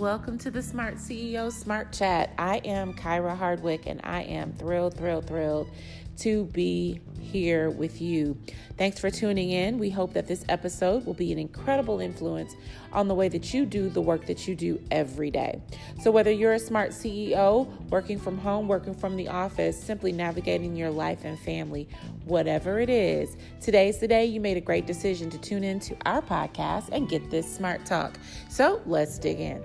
Welcome to the Smart CEO Smart Chat. I am Kyra Hardwick, and I am thrilled to be here with you. Thanks for tuning in. We hope that this episode will be an incredible influence on the way that you do the work that you do every day. So whether you're a smart CEO, working from home, working from the office, simply navigating your life and family, whatever it is, today's the day you made a great decision to tune into our podcast and get this smart talk. So let's dig in.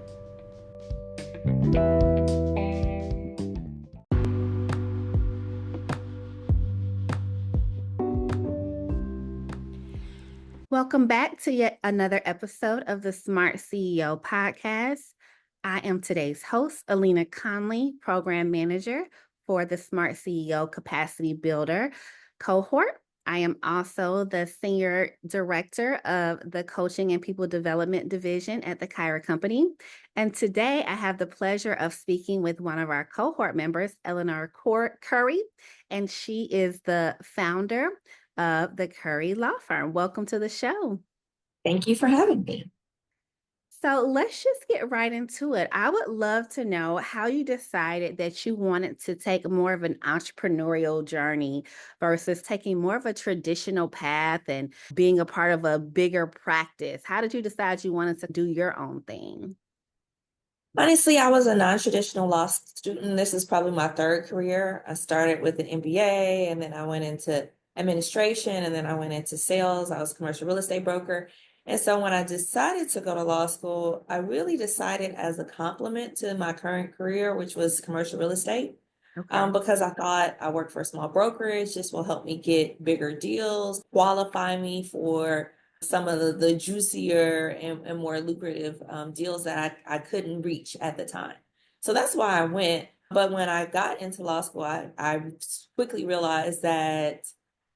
Welcome back to yet another episode of the Smart CEO podcast. I am today's host, Eleanor Curry, Program Manager for the Smart CEO Capacity Builder cohort. I am also the Senior Director of the Coaching and People Development Division at the Kyra Company. And today I have the pleasure of speaking with one of our cohort members, Eleanor Curry, and she is the founder of the Curry Law Firm. Welcome to the show. Thank you for having me. So let's just get right into it. I would love to know how you decided that you wanted to take more of an entrepreneurial journey versus taking more of a traditional path and being a part of a bigger practice. How did you decide you wanted to do your own thing? Honestly, I was a non-traditional law student. This is probably my third career. I started with an MBA, and then I went into administration, and then I went into sales. I was a commercial real estate broker. And so when I decided to go to law school, I really decided as a complement to my current career, which was commercial real estate. Because I thought I worked for a small brokerage, this will help me get bigger deals, qualify me for some of the juicier and more lucrative deals that I couldn't reach at the time. So that's why I went. But when I got into law school, I quickly realized that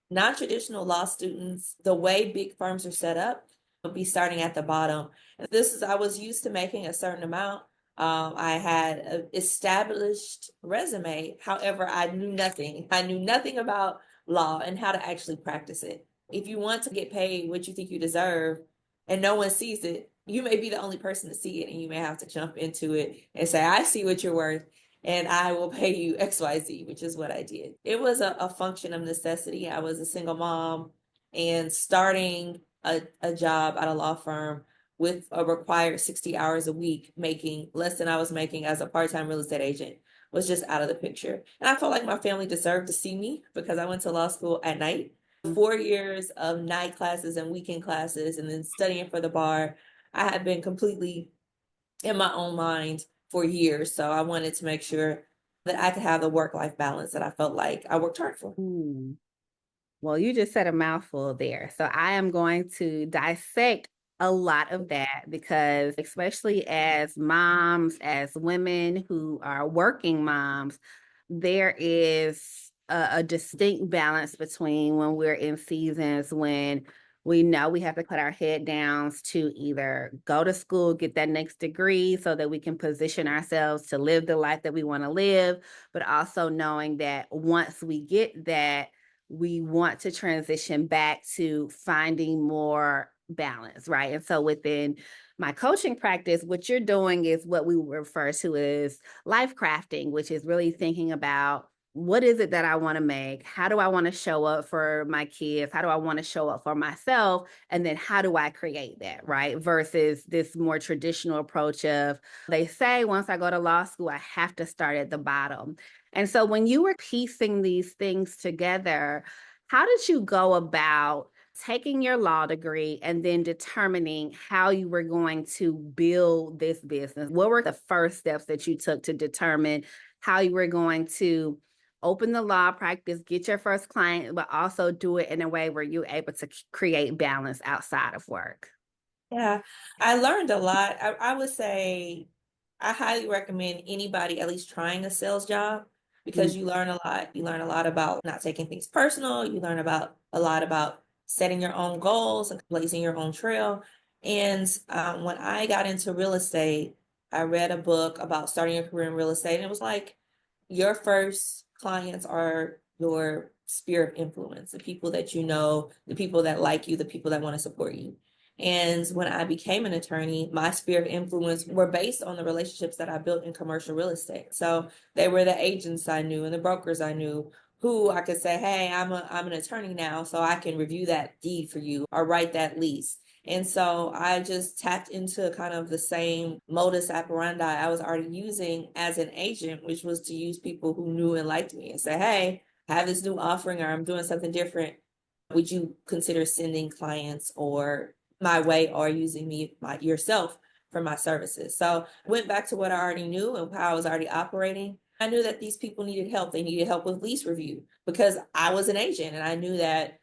non-traditional law students, the way big firms are set up, would be starting at the bottom. I was used to making a certain amount. I had an established resume. However, I knew nothing. I knew nothing about law and how to actually practice it. If you want to get paid what you think you deserve and no one sees it, you may be the only person to see it, and you may have to jump into it and say, I see what you're worth and I will pay you XYZ, which is what I did. It was a function of necessity. I was a single mom, and starting a job at a law firm with a required 60 hours a week, making less than I was making as a part-time real estate agent, was just out of the picture. And I felt like my family deserved to see me because I went to law school at night. 4 years of night classes and weekend classes, and then studying for the bar. I had been completely in my own mind for years. So I wanted to make sure that I could have the work-life balance that I felt like I worked hard for. Well, you just said a mouthful there. So I am going to dissect a lot of that because especially as moms, as women who are working moms, there is a distinct balance between when we're in seasons when we know we have to put our head down to either go to school, get that next degree so that we can position ourselves to live the life that we want to live, but also knowing that once we get that, we want to transition back to finding more balance, right? And so within my coaching practice, what you're doing is what we refer to as life crafting, which is really thinking about what is it that I want to make? How do I want to show up for my kids? How do I want to show up for myself? And then how do I create that, right? Versus this more traditional approach of they say once I go to law school, I have to start at the bottom. And so when you were piecing these things together, how did you go about taking your law degree and then determining how you were going to build this business? What were the first steps that you took to determine how you were going to open the law practice, get your first client, but also do it in a way where you're able to create balance outside of work? Yeah, I learned a lot. I would say I highly recommend anybody at least trying a sales job because you learn a lot. You learn a lot about not taking things personal. You learn about a lot about setting your own goals and blazing your own trail. And when I got into real estate, I read a book about starting a career in real estate, and it was like your first clients are your sphere of influence, the people that you know, the people that like you, the people that want to support you. And when I became an attorney, my sphere of influence were based on the relationships that I built in commercial real estate. So they were the agents I knew and the brokers I knew who I could say, hey, I'm an attorney now, so I can review that deed for you or write that lease. And so I just tapped into kind of the same modus operandi I was already using as an agent, which was to use people who knew and liked me and say, hey, I have this new offering or I'm doing something different. Would you consider sending clients or my way or using me yourself for my services? So I went back to what I already knew and how I was already operating. I knew that these people needed help. They needed help with lease review because I was an agent and I knew that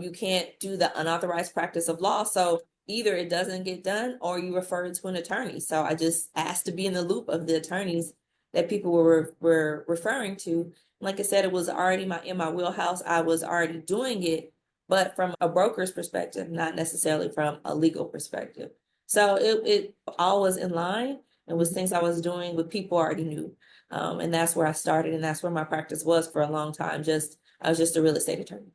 you can't do the unauthorized practice of law. So either it doesn't get done or you refer it to an attorney. So I just asked to be in the loop of the attorneys that people were referring to. Like I said, it was already in my wheelhouse. I was already doing it, but from a broker's perspective, not necessarily from a legal perspective. So it all was in line and was things I was doing with people I already knew. And that's where I started, and that's where my practice was for a long time. I was just a real estate attorney.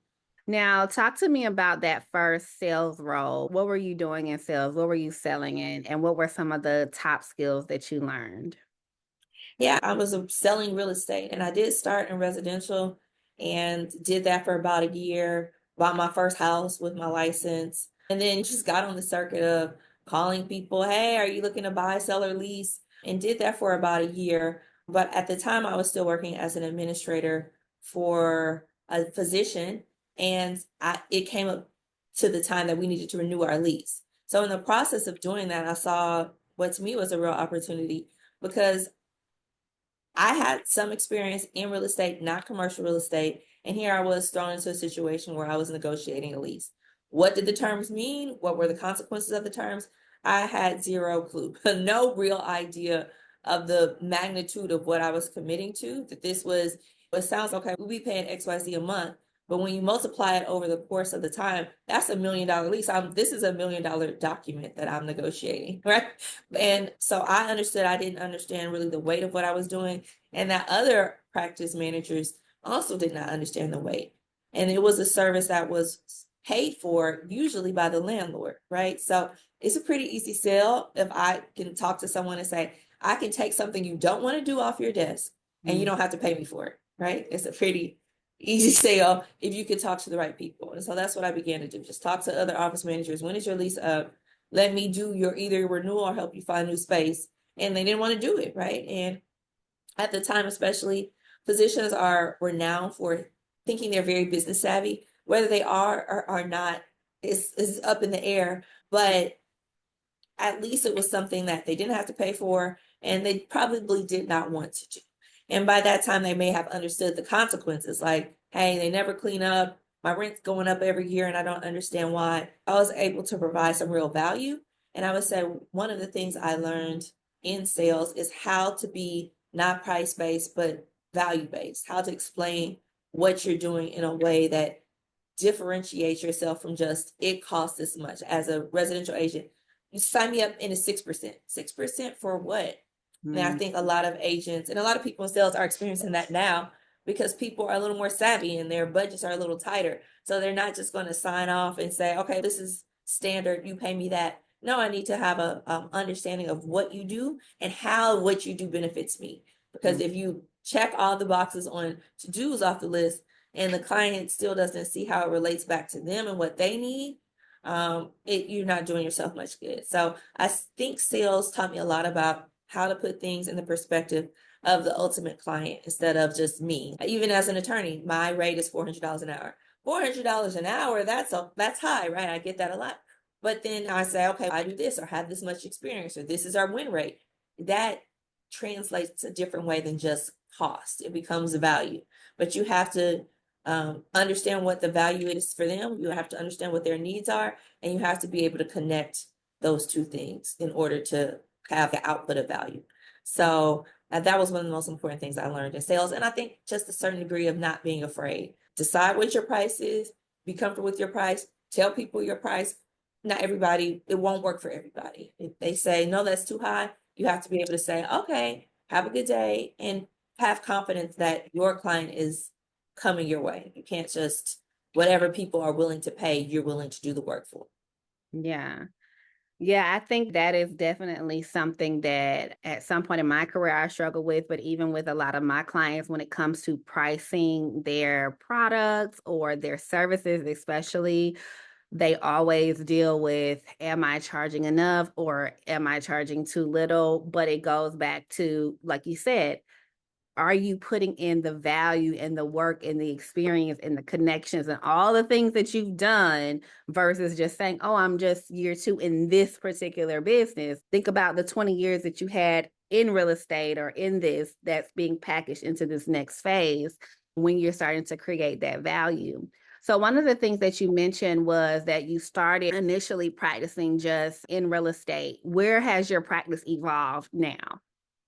Now, talk to me about that first sales role. What were you doing in sales? What were you selling in? And what were some of the top skills that you learned? Yeah, I was selling real estate and I did start in residential and did that for about a year, bought my first house with my license, and then just got on the circuit of calling people, hey, are you looking to buy, sell, or lease? And did that for about a year. But at the time, I was still working as an administrator for a physician, and it came up to the time that we needed to renew our lease. So in the process of doing that, I saw what to me was a real opportunity because I had some experience in real estate, not commercial real estate. And here I was thrown into a situation where I was negotiating a lease. What did the terms mean? What were the consequences of the terms? I had zero clue, no real idea of the magnitude of what I was committing to. That this was, it sounds okay, we'll be paying XYZ a month. But when you multiply it over the course of the time, that's $1 million lease. This is $1 million document that I'm negotiating, right? And so I understood I didn't understand really the weight of what I was doing, and that other practice managers also did not understand the weight. And it was a service that was paid for usually by the landlord, right? So it's a pretty easy sell if I can talk to someone and say, I can take something you don't want to do off your desk and you don't have to pay me for it, right? It's a pretty easy sale if you could talk to the right people. And so that's what I began to do. Just talk to other office managers. When is your lease up? Let me do your either renewal or help you find new space. And they didn't want to do it, right? And at the time, especially, physicians are renowned for thinking they're very business savvy. Whether they are or are not is up in the air, but at least it was something that they didn't have to pay for and they probably did not want to do. And by that time, they may have understood the consequences, like, hey, they never clean up. My rent's going up every year and I don't understand why. I was able to provide some real value. And I would say one of the things I learned in sales is how to be not price-based, but value-based, how to explain what you're doing in a way that differentiates yourself from just, it costs this much. As a residential agent, you sign me up in a 6%. 6% for what? And I think a lot of agents and a lot of people in sales are experiencing that now because people are a little more savvy and their budgets are a little tighter. So they're not just going to sign off and say, okay, this is standard, you pay me that. No, I need to have a understanding of what you do and how what you do benefits me. Because if you check all the boxes on to-dos off the list and the client still doesn't see how it relates back to them and what they need, you're not doing yourself much good. So I think sales taught me a lot about how to put things in the perspective of the ultimate client instead of just me. Even as an attorney, my rate is $400 an hour. $400 an hour, that's high, right? I get that a lot. But then I say, okay, I do this or have this much experience or this is our win rate. That translates a different way than just cost. It becomes value. But you have to understand what the value is for them. You have to understand what their needs are, and you have to be able to connect those two things in order to have the output of value. So that was one of the most important things I learned in sales. And I think just a certain degree of not being afraid. Decide what your price is, be comfortable with your price, tell people your price. Not everybody, it won't work for everybody. If they say, no, that's too high, you have to be able to say, okay, have a good day, and have confidence that your client is coming your way. You can't just, whatever people are willing to pay, you're willing to do the work for. Yeah. Yeah, I think that is definitely something that at some point in my career I struggle with, but even with a lot of my clients when it comes to pricing their products or their services, especially, they always deal with, am I charging enough or am I charging too little? But it goes back to, like you said, are you putting in the value and the work and the experience and the connections and all the things that you've done versus just saying, oh, I'm just year two in this particular business? Think about the 20 years that you had in real estate or in this that's being packaged into this next phase when you're starting to create that value. So one of the things that you mentioned was that you started initially practicing just in real estate. Where has your practice evolved now?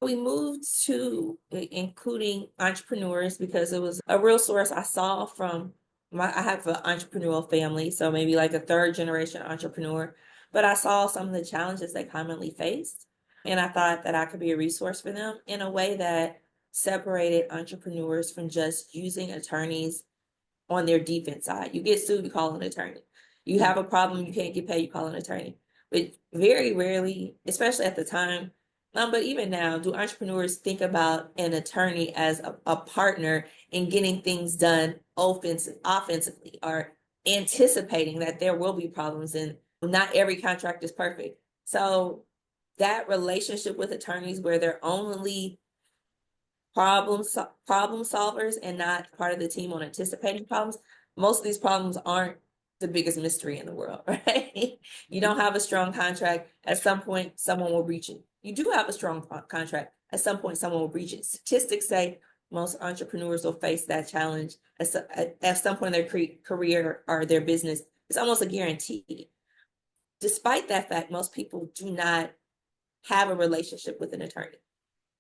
We moved to including entrepreneurs because it was a real source I saw from I have an entrepreneurial family, so maybe like a third generation entrepreneur, but I saw some of the challenges they commonly faced. And I thought that I could be a resource for them in a way that separated entrepreneurs from just using attorneys on their defense side. You get sued, you call an attorney. You have a problem, you can't get paid, you call an attorney. But very rarely, especially at the time, but even now, do entrepreneurs think about an attorney as a partner in getting things done offensively, or anticipating that there will be problems and not every contract is perfect. So that relationship with attorneys where they're only problem solvers and not part of the team on anticipating problems. Most of these problems aren't the biggest mystery in the world, right? You don't have a strong contract. At some point, someone will breach it. You do have a strong contract. At some point, someone will breach it. Statistics say most entrepreneurs will face that challenge at some point in their career or their business. It's almost a guarantee. Despite that fact, most people do not have a relationship with an attorney,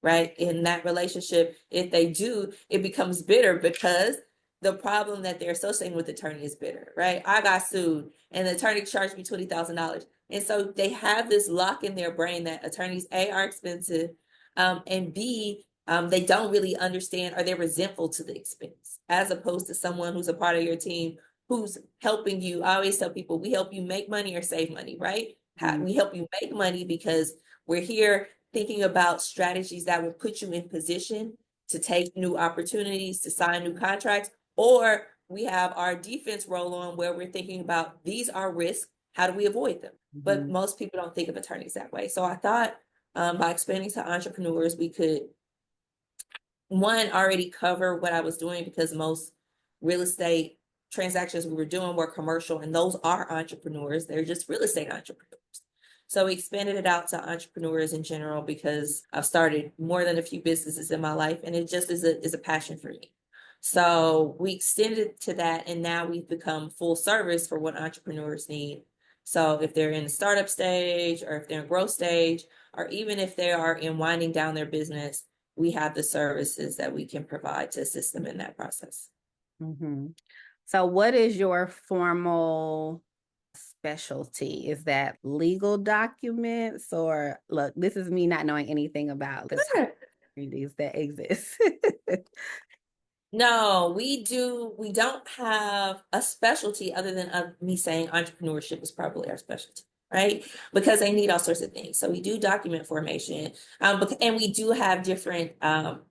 right? In that relationship, if they do, it becomes bitter because the problem that they're associating with the attorney is bitter, right? I got sued and the attorney charged me $20,000. And so they have this lock in their brain that attorneys, A, are expensive, and B, they don't really understand, or they're resentful to the expense, as opposed to someone who's a part of your team who's helping you. I always tell people, we help you make money or save money, right? We help you make money because we're here thinking about strategies that will put you in position to take new opportunities, to sign new contracts, or we have our defense roll on where we're thinking about these are risks, how do we avoid them? But most people don't think of attorneys that way. So I thought by expanding to entrepreneurs, we could, one, already cover what I was doing because most real estate transactions we were doing were commercial, and those are entrepreneurs. They're just real estate entrepreneurs. So we expanded it out to entrepreneurs in general because I've started more than a few businesses in my life, and it just is a passion for me. So we extended it to that, and now we've become full service for what entrepreneurs need. So if they're in the startup stage, or if they're in growth stage, or even if they are in winding down their business, we have the services that we can provide to assist them in that process. So what is your formal specialty? Is that legal documents, or look, this is me not knowing anything about the opportunities that exist. No, we don't have a specialty other than me saying entrepreneurship is probably our specialty, right? Because they need all sorts of things. So we do document formation, and we do have different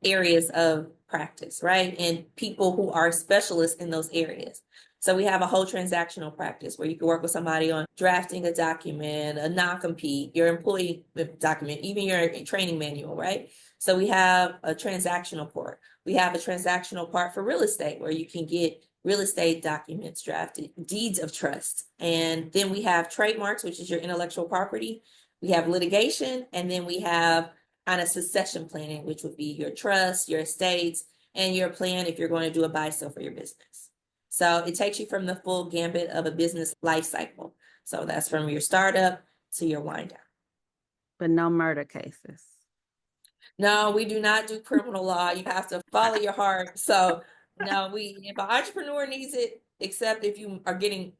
areas of practice, right? And people who are specialists in those areas. So we have a whole transactional practice where you can work with somebody on drafting a document, a non-compete, your employee document, even your training manual, right? So we have a transactional part. We have a transactional part for real estate where you can get real estate documents drafted, deeds of trust. And then we have trademarks, which is your intellectual property. We have litigation, and then we have kind of succession planning, which would be your trust, your estates, and your plan if you're going to do a buy sell for your business. So it takes you from the full gambit of a business life cycle. So that's from your startup to your wind down. But no murder cases. No, we do not do criminal law. You have to follow your heart. So no, if an entrepreneur needs it, except if you are getting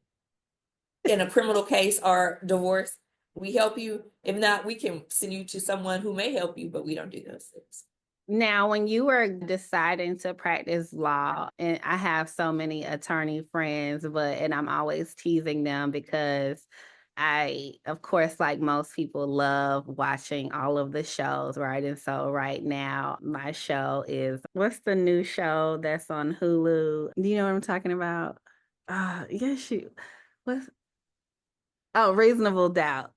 in a criminal case or divorce, we help you. If not, we can send you to someone who may help you, but we don't do those things. Now, when you were deciding to practice law, and I have so many attorney friends, and I'm always teasing them because I, of course, like most people, love watching all of the shows, right? And so right now, my show is, what's the new show that's on Hulu? Do you know what I'm talking about? Yes, what's, oh, Reasonable Doubt.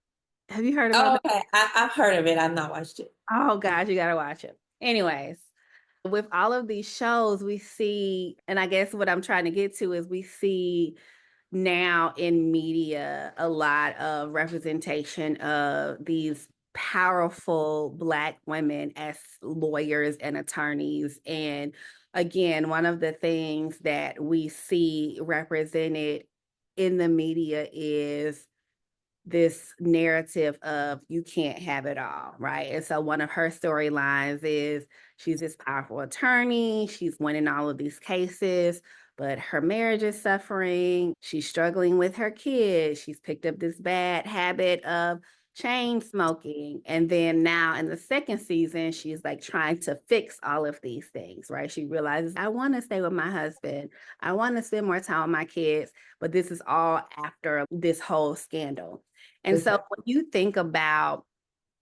Have you heard about Oh, that? okay. I've heard of it. I've not watched it. Oh gosh, you gotta watch it. Anyways, with all of these shows, we see, and I guess what I'm trying to get to is we see now in media a lot of representation of these powerful Black women as lawyers and attorneys. And again, one of the things that we see represented in the media is this narrative of you can't have it all, right? And so one of her storylines is she's this powerful attorney, she's winning all of these cases, but her marriage is suffering. She's struggling with her kids. She's picked up this bad habit of chain smoking. And then now in the second season, she's like trying to fix all of these things, right? She realizes, I want to stay with my husband. I want to spend more time with my kids, but this is all after this whole scandal. And so Okay. when you think about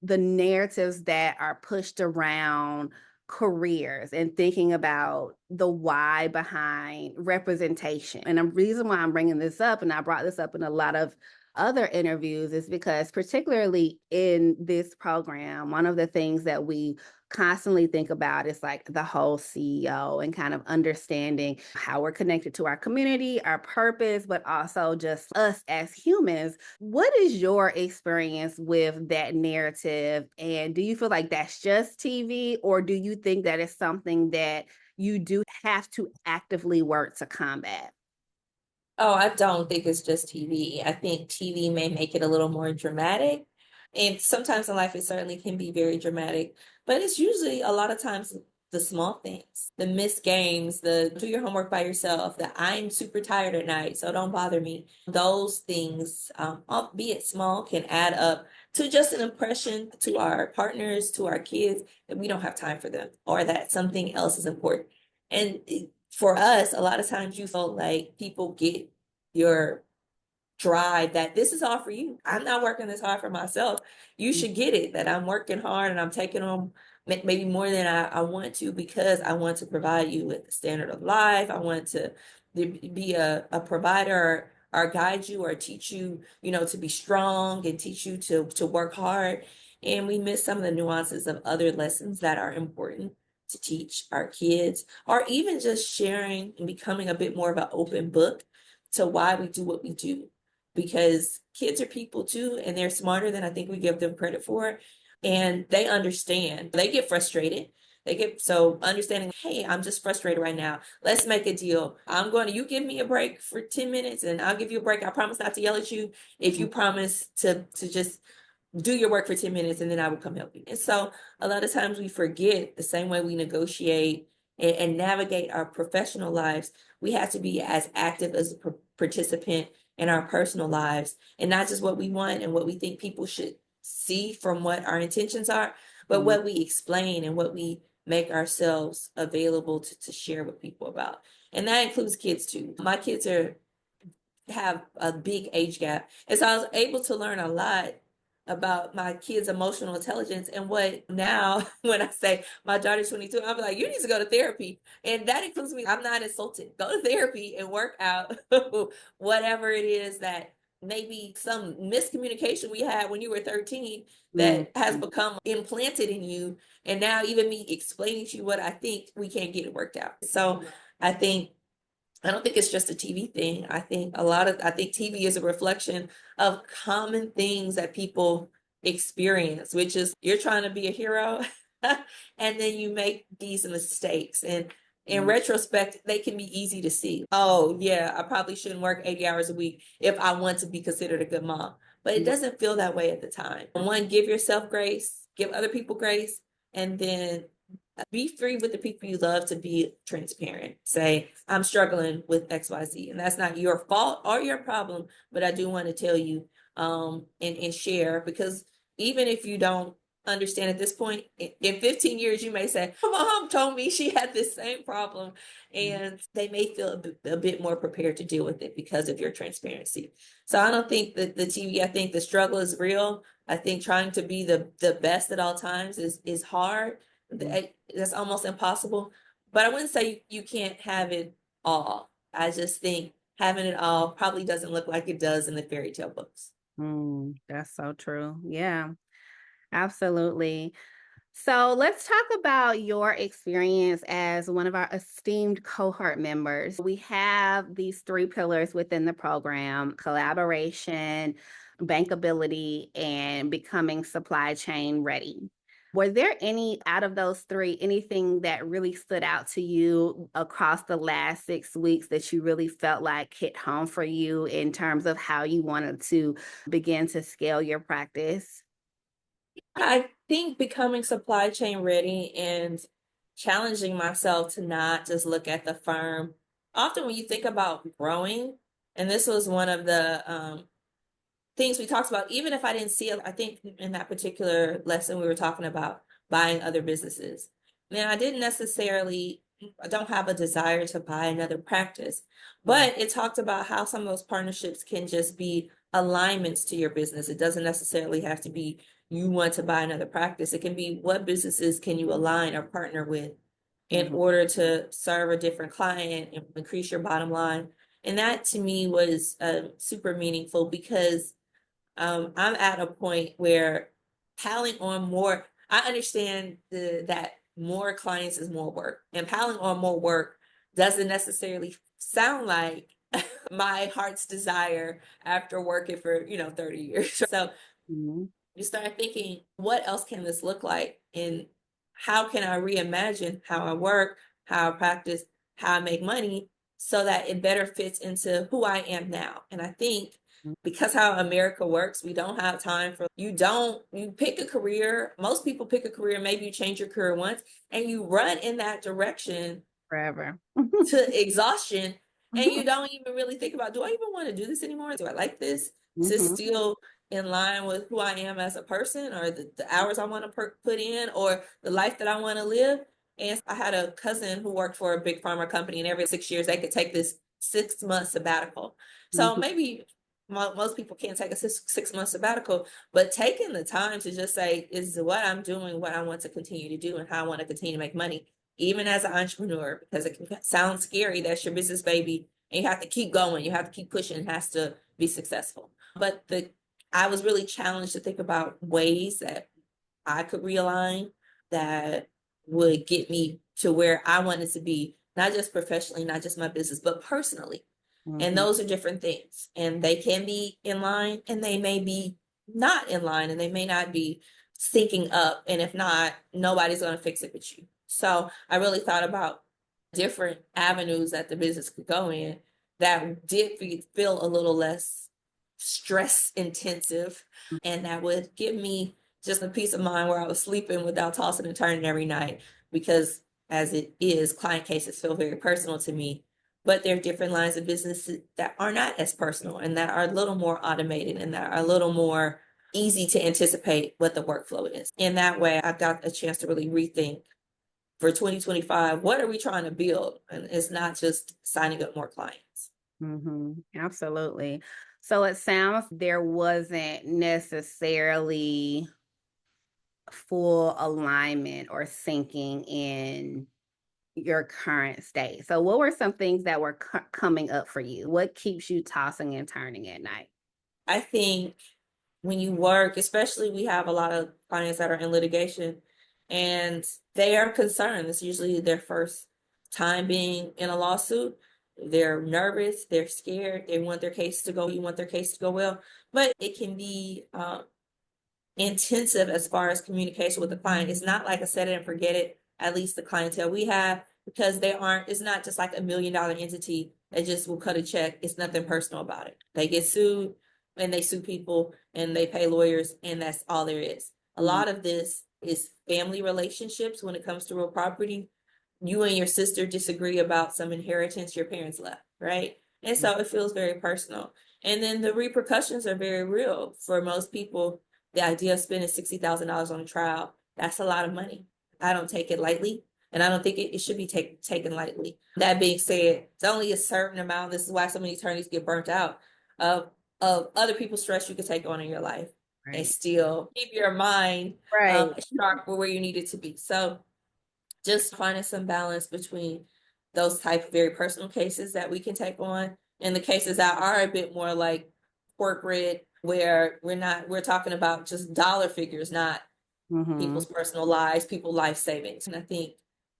the narratives that are pushed around careers and thinking about the why behind representation. And the reason why I'm bringing this up, and I brought this up in a lot of other interviews, is because particularly in this program, one of the things that we constantly think about is like the whole CEO and kind of understanding how we're connected to our community, our purpose, but also just us as humans. What is your experience with that narrative? And do you feel like that's just TV, or do you think that it's something that you do have to actively work to combat? Oh, I don't think it's just TV. I think TV may make it a little more dramatic. And sometimes in life, it certainly can be very dramatic, but it's usually a lot of times the small things, the missed games, the do your homework by yourself, the I'm super tired at night, so don't bother me. Those things, albeit small, can add up to just an impression to our partners, to our kids, that we don't have time for them or that something else is important. And for us, a lot of times you feel like people get your drive that this is all for you. I'm not working this hard for myself. You should get it that I'm working hard and I'm taking on maybe more than I want to because I want to provide you with the standard of life. I want to be a provider or guide you or teach you, to be strong and teach you to work hard. And we miss some of the nuances of other lessons that are important to teach our kids, or even just sharing and becoming a bit more of an open book to why we do what we do. Because kids are people too, and they're smarter than I think we give them credit for. And they understand. They get frustrated. They get so understanding, hey, I'm just frustrated right now. Let's make a deal. You give me a break for 10 minutes and I'll give you a break. I promise not to yell at you if you promise to just do your work for 10 minutes and then I will come help you. And so a lot of times we forget the same way we negotiate and navigate our professional lives, we have to be as active as a participant in our personal lives, and not just what we want and what we think people should see from what our intentions are, but what we explain and what we make ourselves available to share with people about. And that includes kids too. My kids have a big age gap. And so I was able to learn a lot about my kids' emotional intelligence. And what now, when I say my daughter's 22, I'm like, you need to go to therapy. And that includes me. I'm not insulted. Go to therapy and work out whatever it is that maybe some miscommunication we had when you were 13 that has become implanted in you. And now even me explaining to you what I think, we can't get it worked out. So I think I don't think it's just a TV thing. I think TV is a reflection of common things that people experience, which is you're trying to be a hero and then you make these mistakes. And in retrospect, they can be easy to see. Oh, yeah, I probably shouldn't work 80 hours a week if I want to be considered a good mom. But it doesn't feel that way at the time. One, give yourself grace, give other people grace, and then be free with the people you love to be transparent. Say, I'm struggling with XYZ, and that's not your fault or your problem, but I do want to tell you and share, because even if you don't understand at this point. In 15 years, you may say, my mom told me she had this same problem, and they may feel a bit more prepared to deal with it because of your transparency. So I don't think that the TV, I think the struggle is real. I think trying to be the best at all times is hard. That's almost impossible. But I wouldn't say you can't have it all. I just think having it all probably doesn't look like it does in the fairy tale books. That's so true. Yeah, absolutely. So let's talk about your experience as one of our esteemed cohort members. We have these three pillars within the program: collaboration, bankability, and becoming supply chain ready. Were there any out of those three, anything that really stood out to you across the last 6 weeks that you really felt like hit home for you in terms of how you wanted to begin to scale your practice? I think becoming supply chain ready and challenging myself to not just look at the firm. Often when you think about growing, and this was one of the things we talked about, even if I didn't see it, I think in that particular lesson we were talking about buying other businesses. Now, I don't have a desire to buy another practice, but it talked about how some of those partnerships can just be alignments to your business. It doesn't necessarily have to be you want to buy another practice. It can be what businesses can you align or partner with in order to serve a different client and increase your bottom line. And that to me was super meaningful because I'm at a point where piling on more, I understand that more clients is more work, and piling on more work doesn't necessarily sound like my heart's desire after working for, 30 years. So you start thinking, what else can this look like? And how can I reimagine how I work, how I practice, how I make money so that it better fits into who I am now? And I think because how America works, we don't have time for you pick a career. Most people pick a career, maybe you change your career once and you run in that direction Forever. to exhaustion. And you don't even really think about, do I even want to do this anymore? Do I like this? Is this still in line with who I am as a person, or the hours I want to put in, or the life that I want to live? And I had a cousin who worked for a big pharma company, and every 6 years they could take this 6 month sabbatical. So maybe most people can't take a 6 month sabbatical, but taking the time to just say, is what I'm doing what I want to continue to do and how I want to continue to make money, even as an entrepreneur, because it can sound scary. That's your business baby, and you have to keep going. You have to keep pushing. It has to be successful. But I was really challenged to think about ways that I could realign that would get me to where I wanted to be, not just professionally, not just my business, but personally. And those are different things, and they can be in line and they may be not in line, and they may not be syncing up. And if not, nobody's going to fix it but you. So I really thought about different avenues that the business could go in that did feel a little less stress intensive, and that would give me just a peace of mind where I was sleeping without tossing and turning every night. Because as it is, client cases feel very personal to me, but there are different lines of business that are not as personal and that are a little more automated and that are a little more easy to anticipate what the workflow is. In that way, I got a chance to really rethink for 2025, what are we trying to build? And it's not just signing up more clients. Absolutely. So it sounds there wasn't necessarily full alignment or syncing in your current state. So what were some things that were coming up for you? What keeps you tossing and turning at night? I think when you work, especially we have a lot of clients that are in litigation and they are concerned. It's usually their first time being in a lawsuit. They're nervous, they're scared, they want their case to go, you want their case to go well, but it can be intensive as far as communication with the client. It's not like a set it and forget it, at least the clientele we have, because it's not just like $1 million entity that just will cut a check. It's nothing personal about it. They get sued and they sue people and they pay lawyers, and that's all there is. A lot of this is family relationships when it comes to real property. You and your sister disagree about some inheritance your parents left, right? And so it feels very personal. And then the repercussions are very real for most people. the idea of spending $60,000 on a trial, that's a lot of money. I don't take it lightly, and I don't think it should be taken lightly. That being said, it's only a certain amount. This is why so many attorneys get burnt out of other people's stress you could take on in your life and still keep your mind sharp where you need it to be. So just finding some balance between those type of very personal cases that we can take on and the cases that are a bit more like corporate, where we're talking about just dollar figures, not people's personal lives, people's life savings. And I think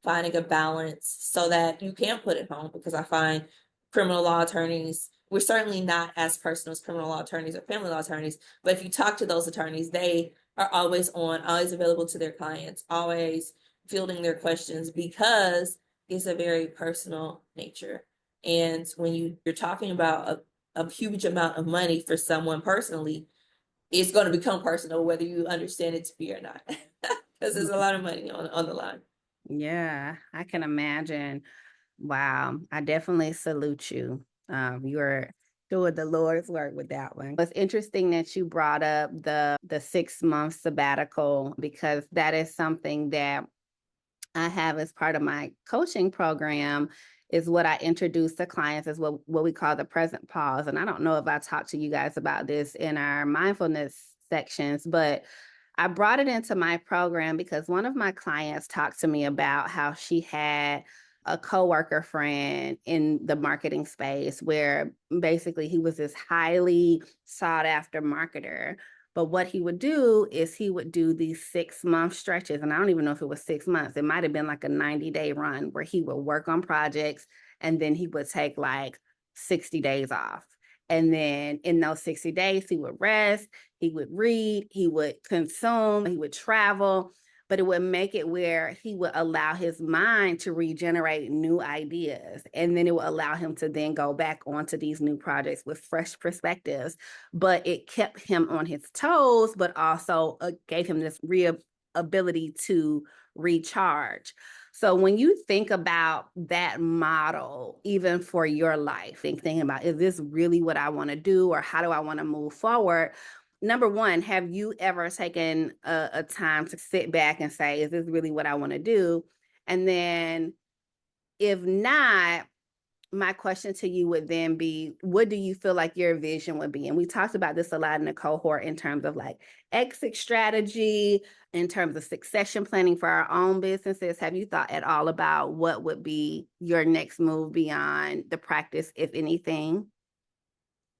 finding a balance so that you can put it home, because I find criminal law attorneys, we're certainly not as personal as criminal law attorneys or family law attorneys, but if you talk to those attorneys, they are always on, always available to their clients, always fielding their questions, because it's a very personal nature. And when you're talking about a huge amount of money for someone personally, it's going to become personal whether you understand it to be or not, because there's a lot of money on the line. Yeah, I can imagine. Wow, I definitely salute you. You're doing the Lord's work with that one. It's interesting that you brought up the 6 month sabbatical, because that is something that I have as part of my coaching program, is what I introduce to clients as what we call the present pause. And I don't know if I talked to you guys about this in our mindfulness sections, but I brought it into my program because one of my clients talked to me about how she had a coworker friend in the marketing space where basically he was this highly sought after marketer. But what he would do is he would do these 6 month stretches. And I don't even know if it was 6 months. It might have been like a 90-day run where he would work on projects and then he would take like 60 days off. And then in those 60 days, he would rest, he would read, he would consume, he would travel, but it would make it where he would allow his mind to regenerate new ideas. And then it would allow him to then go back onto these new projects with fresh perspectives. But it kept him on his toes, but also gave him this ability to recharge. So when you think about that model, even for your life, thinking about, is this really what I want to do, or how do I want to move forward? Number one, have you ever taken a time to sit back and say, is this really what I want to do? And then if not, my question to you would then be, what do you feel like your vision would be? And we talked about this a lot in the cohort in terms of like exit strategy, in terms of succession planning for our own businesses. Have you thought at all about what would be your next move beyond the practice, if anything?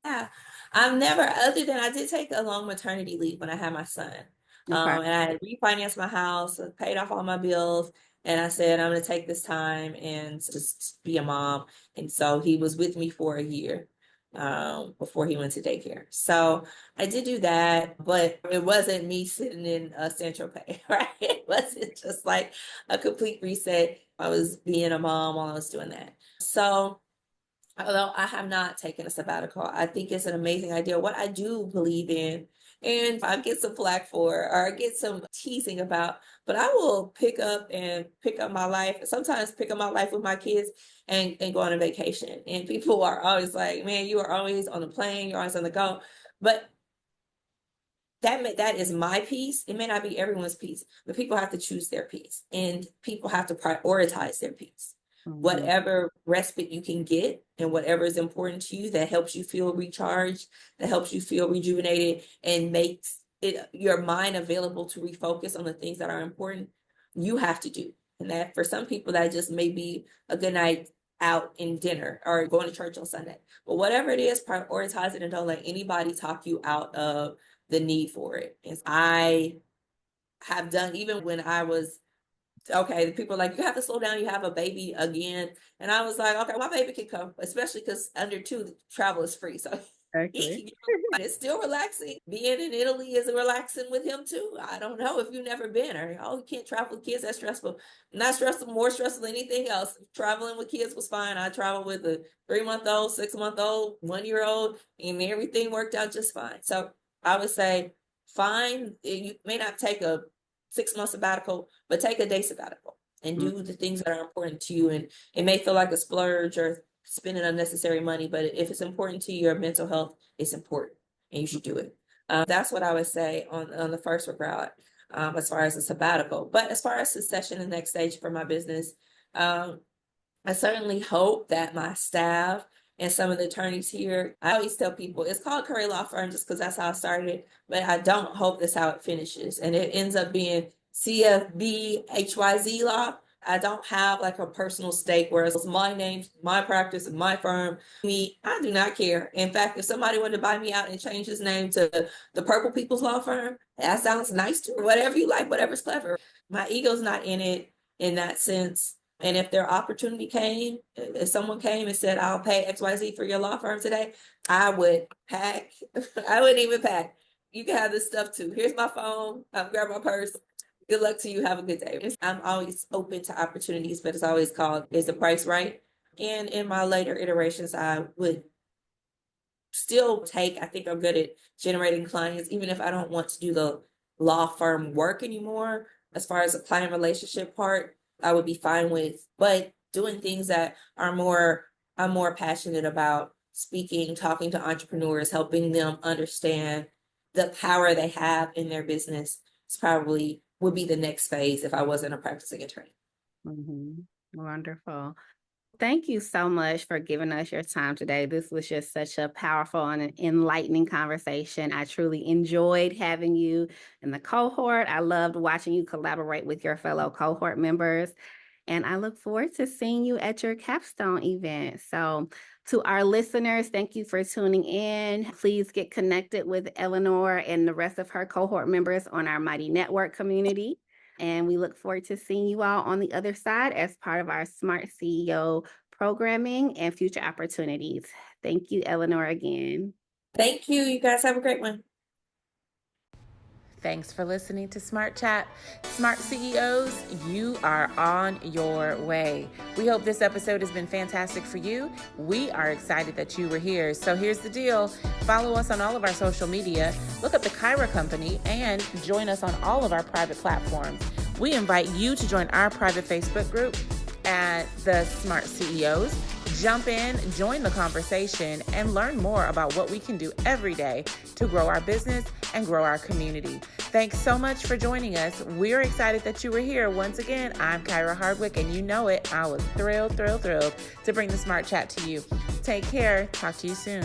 Yeah, I've never, other than I did take a long maternity leave when I had my son. Okay. And I refinanced my house, paid off all my bills, and I said, I'm going to take this time and just be a mom. And so he was with me for a year before he went to daycare. So I did do that, but it wasn't me sitting in Central Pay, right? It wasn't just like a complete reset. I was being a mom while I was doing that. So although I have not taken a sabbatical, I think it's an amazing idea. What I do believe in, and I get some flack for, or I get some teasing about, but I will pick up my life, sometimes pick up my life with my kids and go on a vacation. And people are always like, man, you are always on the plane, you're always on the go. But that is my piece. It may not be everyone's piece, but people have to choose their piece, and people have to prioritize their piece. Whatever respite you can get and whatever is important to you that helps you feel recharged, that helps you feel rejuvenated and makes your mind available to refocus on the things that are important, you have to do. And that for some people, that just may be a good night out in dinner or going to church on Sunday. But whatever it is, prioritize it and don't let anybody talk you out of the need for it. And I have done, even when I was okay, the people are like, you have to slow down, you have a baby again. And I was like, okay, my baby can come, especially because under 2, the travel is free. So Okay. it's still relaxing. Being in Italy is relaxing with him too. I don't know if you've never been, or you can't travel with kids, that's stressful. Not stressful, more stressful than anything else. Traveling with kids was fine. I traveled with a 3-month-old, 6-month-old, 1-year-old, and everything worked out just fine. So I would say, fine, you may not take a 6-month sabbatical, but take a day sabbatical and do the things that are important to you. And it may feel like a splurge or spending unnecessary money, but if it's important to your mental health, it's important and you should do it. That's what I would say on the first regard, as far as a sabbatical. But as far as succession and next stage for my business, I certainly hope that my staff and some of the attorneys here, I always tell people it's called Curry Law Firm just because that's how I started, but I don't hope that's how it finishes. And it ends up being CFB HYZ Law. I don't have like a personal stake where it's my name, my practice, and my firm. I do not care. In fact, if somebody wanted to buy me out and change his name to the Purple People's Law Firm, that sounds nice to me. Whatever you like, whatever's clever. My ego's not in it in that sense. And if their opportunity came, if someone came and said, I'll pay XYZ for your law firm today, I would pack. I wouldn't even pack. You can have this stuff too. Here's my phone. Grab my purse. Good luck to you. Have a good day. I'm always open to opportunities, but it's always called, is the price right? And in my later iterations, I would still I think I'm good at generating clients, even if I don't want to do the law firm work anymore. As far as the client relationship part, I would be fine with, but doing things that I'm more passionate about, speaking, talking to entrepreneurs, helping them understand the power they have in their business is probably would be the next phase if I wasn't a practicing attorney. Mm-hmm. Wonderful. Thank you so much for giving us your time today. This was just such a powerful and enlightening conversation. I truly enjoyed having you in the cohort. I loved watching you collaborate with your fellow cohort members. And I look forward to seeing you at your capstone event. So to our listeners, thank you for tuning in. Please get connected with Eleanor and the rest of her cohort members on our Mighty Network community. And we look forward to seeing you all on the other side as part of our Smart CEO programming and future opportunities. Thank you, Eleanor, again. Thank you. You guys have a great one. Thanks for listening to Smart Chat. Smart CEOs, you are on your way. We hope this episode has been fantastic for you. We are excited that you were here. So here's the deal. Follow us on all of our social media, look up the Kyra Company, and join us on all of our private platforms. We invite you to join our private Facebook group at the Smart CEOs. Jump in, join the conversation, and learn more about what we can do every day to grow our business and grow our community. Thanks so much for joining us. We're excited that you were here. Once again, I'm Kyra Hardwick, and you know it. I was thrilled to bring the Smart Chat to you. Take care. Talk to you soon.